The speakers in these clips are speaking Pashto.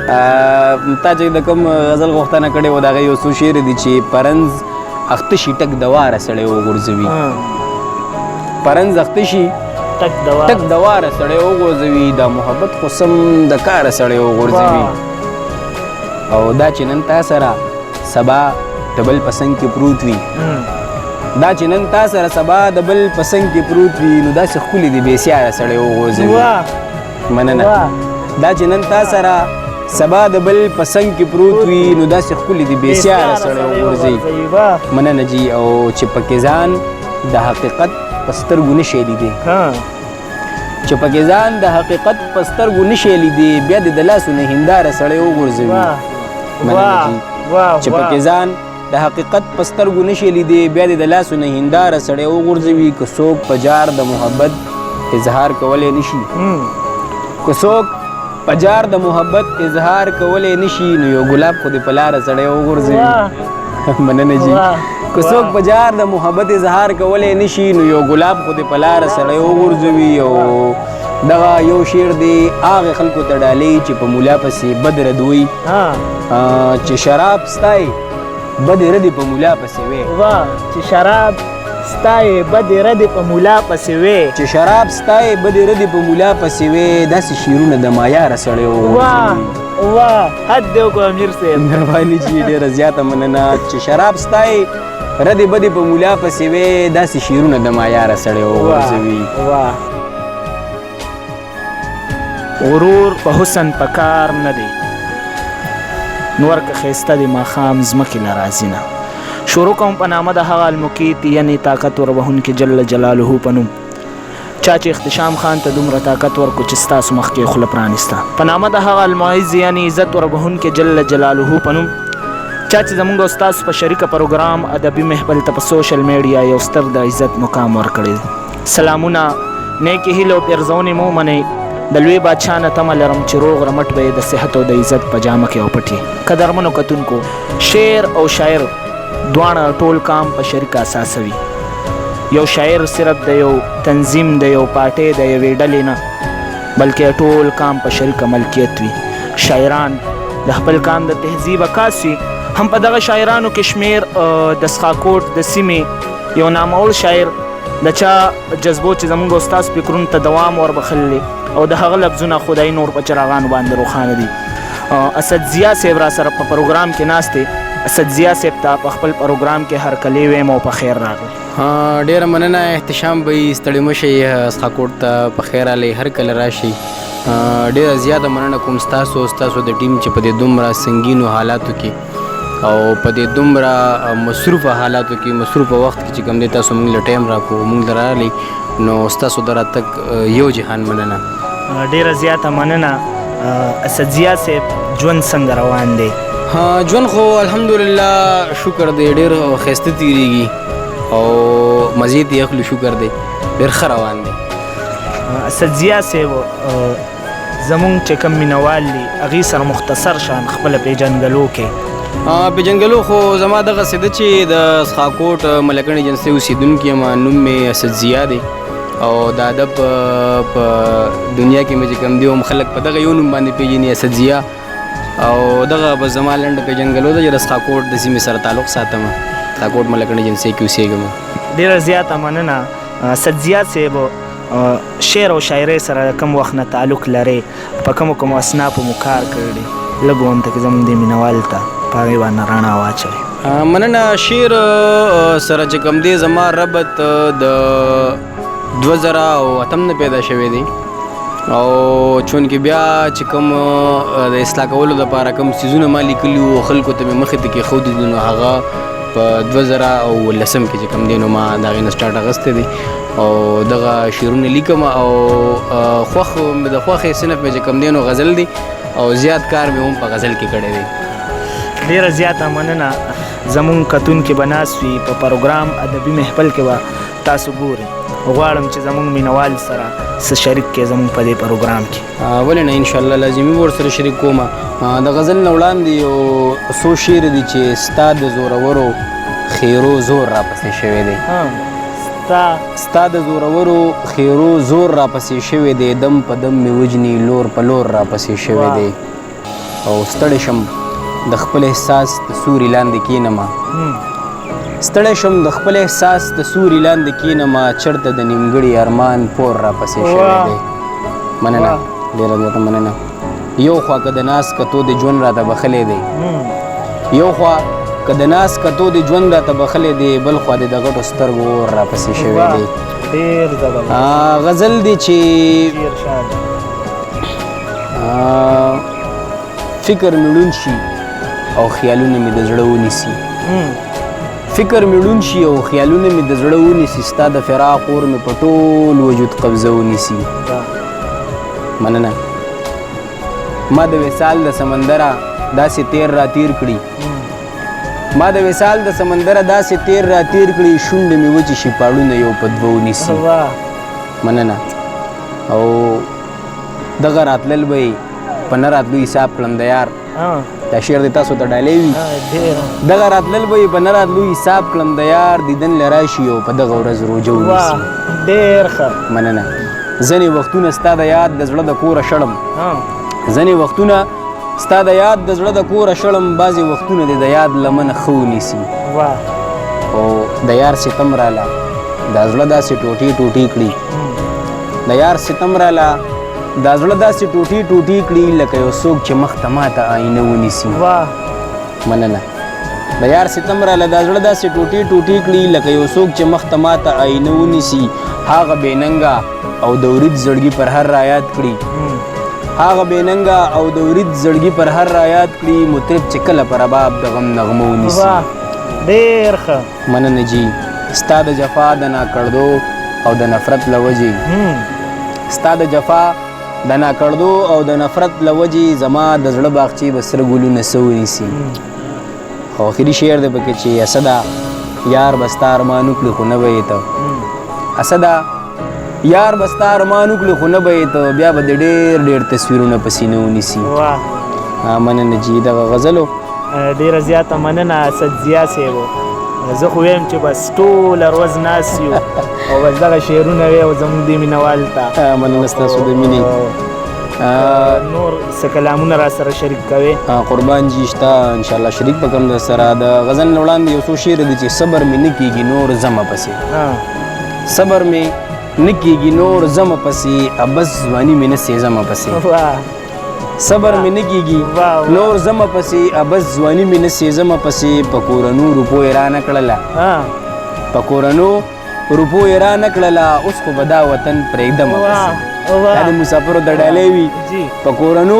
تا چې د کوم غزل غوښتنه کړې وه د هغه یو څو شعر دي چې پرنز اخته شي ټک د واره سړی وغورځوي پرنز اخته شي ټک د واره سړی وغورځوي دا محبت خو سم د کاره سړی وغورځوي او دا چې نن تا سره سبا د بل په څنګ کې پروت وي دا چې نن تا سره سبا د بل په څنګ کې پروت وي نو داسې ښکلي دي بېسیاره سړی وغورځوي مننه دا چې نن تا سره سبا د بل په څنګ کې پروت وي نو داسې ښکلي دي بېسیاره سړی وغورځوي مننه جي او چې پکې ځان د حقیقت په سترګو نشي لیدی چې پکې ځان د حقیقت په سترګو نشي لیدی بیا د لاسو نه هنداره سړی وغورځوي مننه جي چې پکې ځان د حقیقت په سترګو نشي لیدی بیا د لاسو نه هنداره سړی وغورځوي که څوک په جار د محبت اظهار کولی نشي که څوک په جار د محبت اظهار کولی نشي نو یو ګلاب خو دې په لاره سړی وغورځوي مننه جي که څوک په جار د محبت اظهار کولی نشي نو یو ګلاب خو دې په لاره سړی وغورځوي او دغه یو شعر دی هغې خلکو ته ډالۍ چې په مولا پسې بد ردوي چې شراب ستایي بدې ردې په مولا پسې وې چې شراب ستایې بدې ردې په مولا پسې وې چې شراب ستایې بدې ردې په مولا پسې وې داسې شعرونه د مایاره سړی وغورځوي حد دی وکړو امیر صاحب مهرباني جي ډېره زیاته مننه چې شراب ستایې ردې بدې په مولا پسې وې داسې شعرونه د مایاره سړی وغورځوي غرور په حسن په کار نه دی نور که ښایسته د ماښام ځمکې له راځي نه شروع کوم په نامه د هغه المقیت یعنې طاقتور وهونکي جل جلاله په نوم چا چې اختشام خان ته دومره طاقت ورکړو چې ستاسو مخکې خوله پرانسته په نامه د هغه المعز یعنې عزت وربهونکي جل جلاله په نوم چا چې زموږ او ستاسو په شریکه پروګرام ادبي محفل ته په سوشل میډیا یو ستر د عزت مقام ورکړی سلامونه نیکې هیلې او پیرزونې مو منئ د لوی بادشاه نه تمه لرم چې روغ رمټ به یې د صحت او د عزت په جامه کې وپټي قدرمنو کتونکو شعر او شاعر دواړه ټول کام په شریکه اساسوي یو شاعر صرف د یو تنظیم د یو پارټۍ د یوې ډلې نه بلکې ټول کام په شریکه ملکیت وي شاعران د خپل کام د تهذیب عکاس وي هم په دغه شاعرانو کې شمیر د سخاکوټ د سیمې یو نامعول شاعر د چا جذبو چې زموږ او ستاسو فکرونو ته دوام وربخللی او د هغه لفظونه خدای نور په چراغانو باندې روښانه دي اسد ضیا صاحب را سره په پروګرام کې ناست دی اسد ضیا صاحب ته په خپل پروګرام کې هرکلی ویم او په خیر راغلی ډېره مننه احتشام به یې ستړي مه شئ سخاکوټ ته په خیر راغلی هر کله راشئ ډېره زیاته مننه کوم ستاسو د ټیم چې په دې دومره سنګینو حالاتو کې او په دې دومره مصروفه حالاتو کې مصروفه وخت کې چې کوم دی تاسو موږ له ټایم راکړو موږ له راغلی نو ستاسو د راتګ یو جهان مننه ډېره زیاته مننه اسد ضیا صاحب ژوند څنګه روان دی ژوند خو الحمدلله شکر دی ډېر ښایسته تېرېږي او مزې یې اخلو شکر دی ډېر ښه روان دی اسد ضیا صاحب زمونږ چې کوم مینوال دي هغې سره مختصر شان خپله پېژنګلو کې پېژنګلو خو زما دغسې ده چې د سخاکوټ ملکنډ ایجنسۍ اوسېدونکی یم نوم مې اسد ضیا دی او د ادب په دنیا کې مې چې کوم دی هم خلک په دغه یو نوم باندې پېژني اسد ضیا او دغه به زما لنډه پېژنګلو ده چې د سخاکوټ د سیمې سره تعلق ساتم سخاکوټ ملکنډ ایجنسۍ کې اوسېږم ډېره زیاته مننه اسد ضیا صاحب شعر او شاعرۍ سره کوم وخت نه تعلق لرئ په کومو اصنافو مو کار کړی لږ وانته کې زموږ دې مینوال ته په هغې باندې رڼا واچوئ مننه شعر سره چې کوم دی زما ربط د 2008 نه پیدا شوی دی او چونکې بیا چې کوم د اصلاح کولو دپاره کوم څیزونه ما لیکلي وو خلکو ته مې مخې ته کېښودي دي نو هغه په 2019 کې چې کوم دی نو ما د هغې نه سټارټ اخیستی دی او دغه شعرونه لیکم او د خوښې صنف مې چې کوم دی نو غزل دی او زیات کار مې هم په غزل کې کړی دی ډېره زیاته مننه زمونږ کتونکي به ناست وي په پروګرام ادبي محفل کې به تاسو ګورئ غواړم چې زمونږ مینوال سره څه شریک کړئ زمونږ په دې پروګرام کې ولې نه انشاءالله لازمي به ورسره شریک کوم د غزل نه وړاندې یو څو شعر دي چې ستا د زورورو خیرو زور راپسې شوی دی ستا د زورورو خیرو زور راپسې شوی دی دم په دم مې وجني لور په لور راپسې شوی دی او ستړی شم د خپل احساس د سوري لاندې کینما ستړی شم د خپل احساس د سوري لاندې کینما چرته د نیمګړي ارمان پور را پسې شوی دی مننه ډېره زیاته مننه یو خوا که د ناس کتو د ژوند راته بخلی دی یو خوا که د ناس کتو د ژوند راته بخلی دی بل خوا د غټو سترګو اور را پسې شوی دی ډېر زبردست غزل دی چې ډېر شان فکر مې ړوند شي او خیالونه مې د زړه ونیسي فکر مې ړوند شي او خیالونه مې د زړه ونیسي ستا د فراق اور مې په ټول وجود قبضه ونیسي مننه ما د وصال د سمندره داسې تیر را تیر کړي ما د وصال د سمندره داسې تیر را تیر کړي شونډې مې وچې شي پاړونه یو په دوه ونیسي مننه او دغه راتلل به یې په نه راتلو حساب کړم د یار دا شعر د تاسو ته ډالۍ وي دغه راتلل به یې په نه راتلو حساب کړم د یار دیدن له راشي او په دغه ورځ روژه ونیسي ډېر ښه مننه ځینې وختونه ستا د یاد د زړه د کوره شړم ځینې وختونه ستا د یاد د زړه د کوره شړم بعضې وختونه دې د یاد لمنه ښه ونیسي او د یار ستم راله دا زړه داسې ټوټې ټوټې کړي د یار ستم راله دا زړه داسې ټوټې ټوټې کړي لکه یو څوک چې مخ ته ماته آینه ونیسي مننه د یار ستم راله دا زړه داسې ټوټې ټوټې کړي لکه یو څوک چې مخ ته ماته آینه ونیسي هغه بېننګه او د ورید زړګي پر هر رایاد کړي هغه بېننګه او د ورید زړګي پر هر رایاد کړي مطرب چې کله پر رباب د غم نغمه ونیسي ډېر ښه مننه جي ستا د جفا د ناکړدو او د نفرت له وجې ستا د جفا د ناکړدو او د نفرت له وجې زما د زړه باغچې به سره ګلونه څه ونیسي او آخري شعر دی پکې چې اسده یار به ستا ارمان وکړي خو نه به یې ته اسده یار به ستا ارمان وکړي خو نه به یې ته بیا به د ډېر ډېر تصویرونه په سینه ونیسي مننه جي دغه غزلو ډېره زیاته مننه اسد ضیا صاحب زه خو ویم چې بس ټوله ورځ ناست یو او بس دغه شعرونه وی او زموږ دې مینوال ته مننه ستاسو د مینې نور څه کلامونه را سره شریک کوې قربان جي شته انشاءالله شریک به کوم در سره د غزل نه وړاندې یو څو شعر دي چې صبر مې نه کېږي نور زمه پسې صبر مې نه کېږي نور زمه پسې ابس ځواني مې نه سېزمه پسې صبر مې نه کېږي نور زمه پسې ابس ځواني مې نه سېزمه پسې په کورنو روپو یې رانه کړله په کورنو روپو یې رانه کړله اوس خو به دا وطن پرېږدمه پسې دا د مسافرو د ډالۍ وي په کورنو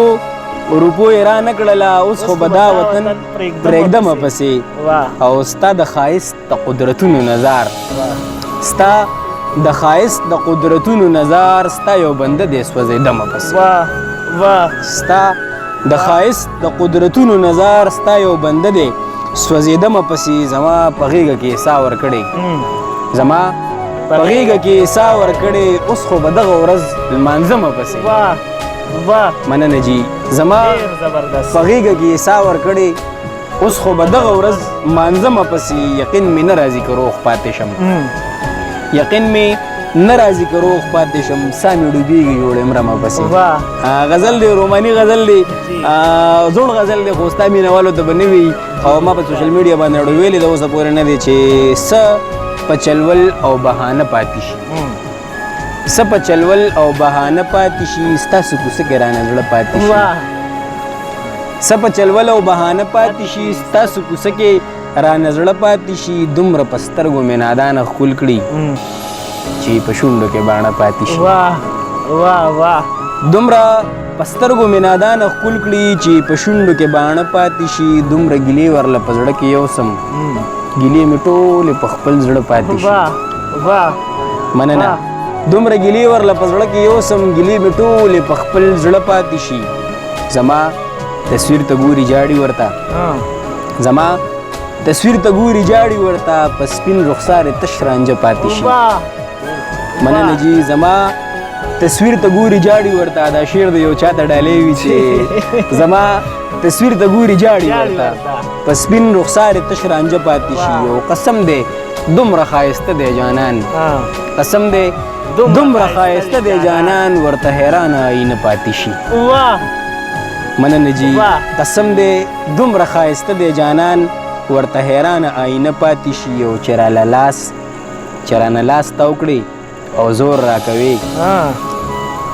روپو یې رانه کړله اوس خو به دا وطن پرېږدمه پسې او ستا د ښایست د قدرتونو نظار ستا د ښایست د قدرتونو نظار ستا یو بنده دی سوځېدمه پسې ستا د ښایست د قدرتونو نظار ستا یو بنده دی سوځېدمه پسې زما په غېږه کې ساه ورکړې زما په غېږه کې ساه ورکړې اوس خو به دغه ورځ لمانځمه پسې مننه جي زما په غېږه کې ساه ورکړې اوس خو به دغه ورځ مانځمه پسې یقین مې نه راځي که روغ پاتې شم یقین مې نه راځي که روغ پاتې شم ساه مې ډوبېږي جوړ مرمه پسې غزل دی روماني غزل دی زوړ غزل دی خو ستا مینهوالو ته به نه وي او ما په سوشل میډیا باندې اړه ویلې ده اوسه پورې نه دی چې څه په چلول او بهانه پاتې شي څه په چلول او بهانه پاتې شي ستاسو کوڅه کې رانه زړه پاتې شي څه په چلول او بهانه پاتې شي ستاسو کوڅه کې رانه زړه پاتې شي دومره په سترګو مې نادانه ښکل کړي چې په شونډو کې باڼه پاتې شي دومره په سترګو مې نادانه ښکل کړي چې په شونډو کې باڼه پاتې شي دومره ګیلې ورله په زړه کې یوسم ګیلې مې ټولې په خپل زړه پاتې شي مننه دومره ګیلې ورله په زړه کې یوسم ګیلې مې ټولې په خپل زړه پاتې شي زما تصویر ته ګوري جاړي ورته زما تصویر ته ګوري جاړي ورته په سپین رخسار تش رانجه پاتې شي مننه جي زما تصویر ته ګوري جاړي ورته دا شعر د یو چا ته ډالۍ وي چې زما تصویر ته ګوري جاړي ورته په سپین رخسار تش رانجه پاتې شي او قسم دی دومره ښایسته دی جانان قسم دی دومره ښایسته دی جانان ورته حیرانه آینه پاتې شي مننه جی واه. قسم دی دومره ښایسته دی جانان ورته حیرانه آینه پاتې شي او چې رانه لاس تاو کړي او زور راکوي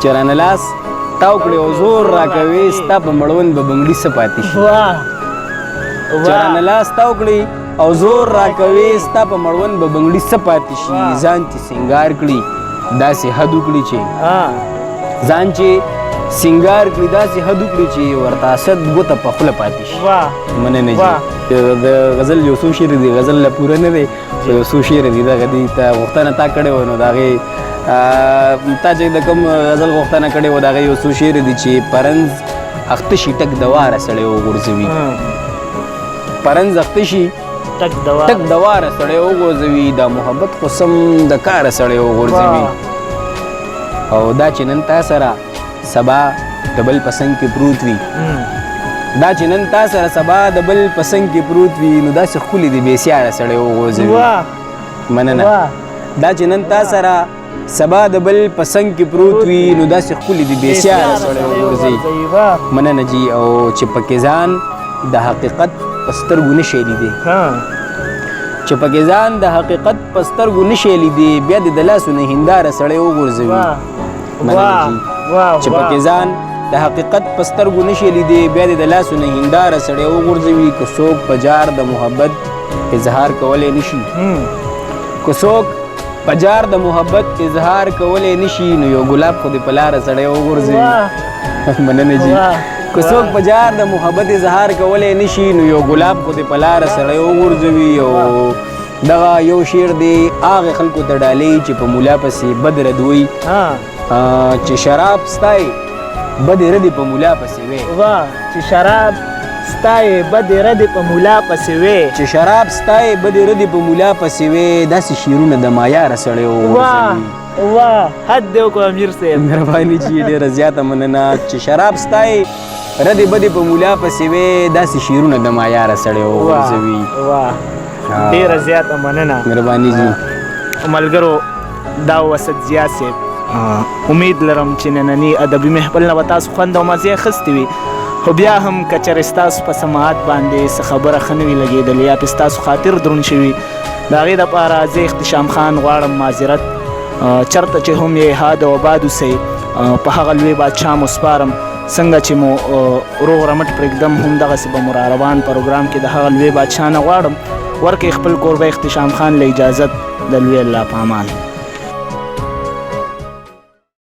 چې رانه لاس تاو کړي او زور راکوي ستا په مړوند به بنګړي څه پاتې شي چې رانه لاس تاو کړي او زور راکوي ستا په مړوند به بنګړي څه پاتې شي ځان چې سینګار کړي داسې حد وکړي چې ځان چې سینګار کړي داسې حد وکړي چې ورته اسد ګوته په خوله پاتې شي مننه جي د غزل یو څو شعر دي غزل لا پوره نه دی یو څو شعر دي دغه دي ته غوښتنه تا کړې وه نو د هغې تا چې د کوم غزل غوښتنه کړې وه د هغې یو څو شعر دي چې پرنز اخته شي ټک د واره سړی وغورځوي پرنز اخته شي ټک د واره سړی وغورځوي دا محبت خو سم د کاره سړی وغورځوي او دا چې نن تا سره سبا د بل په څنګ کې پروت وي دا چې نن تا سره سبا د بل په څنګ کې پروت وي نو داسې ښکلي دي بېسیاره سړی وغورځوي مننه دا چې نن تا سره سبا د بل په څنګ کې پروت وي نو داسې ښکلي دي بېسیاره سړی وغورځوي مننه جي او چې پکې ځان د حقیقت په سترګو نشي لیدی چې پکې ځان د حقیقت په سترګو نشي لیدی بیا د لاسو نه هنداره سړی وغورځوي مننه جي چې پکې ځان د حقیقت په سترګو نشي لیدی بیا د لاسو نه هنداره سړی وغورځوي که څوک په جار د محبت اظهار کولی نشي که څوک په جار د محبت اظهار کولی نشي نو یو ګلاب خو دې په لاره سړی وغورځوي مننه جي که څوک په جار د محبت اظهار کولی نشي نو یو ګلاب خو دې په لاره سړی وغورځوي او دغه یو شعر دی هغې خلکو ته ډالۍ چې په مولا پسې بد ردوي چې شراب ستای بدې ردې په مولا پسې وې چې شراب ستای بدې ردې په مولا پسې وې چې شراب ستای بدې ردې په مولا پسې وې داسې شعرونه د معیاره سړی وغورځوي حد دی وکړو امیر صاحب مهرباني چې ډېره زیاته مننه چې شراب ستای ردې بدې په مولا پسې وې داسې شعرونه د معیاره سړی وغورځوي ډېره زیاته مننه مهرباني جي ملګرو دا وسط زیات صاحب امید لرم چې ننني ادبي محفل نه به تاسو خوند او مزې اخیستې وي خو بیا هم که چېرې ستاسو په سماعت باندې څه خبره ښه نه وي لګېدلې یا پې ستاسو خاطر دروند شوي د هغې دپاره زه اختشام خان غواړم معذرت چېرته چې هم یې هاد او آباد اوسئ په هغه لوی بادشاه مو سپارم څنګه چې مو روغ رمټ پرېږدم همدغسې به مو را روان پروګرام کې د هغه لوی بادشاه نه غواړم ورکړئ خپل کوربه اختشام خان له اجازت د لوی الله په امان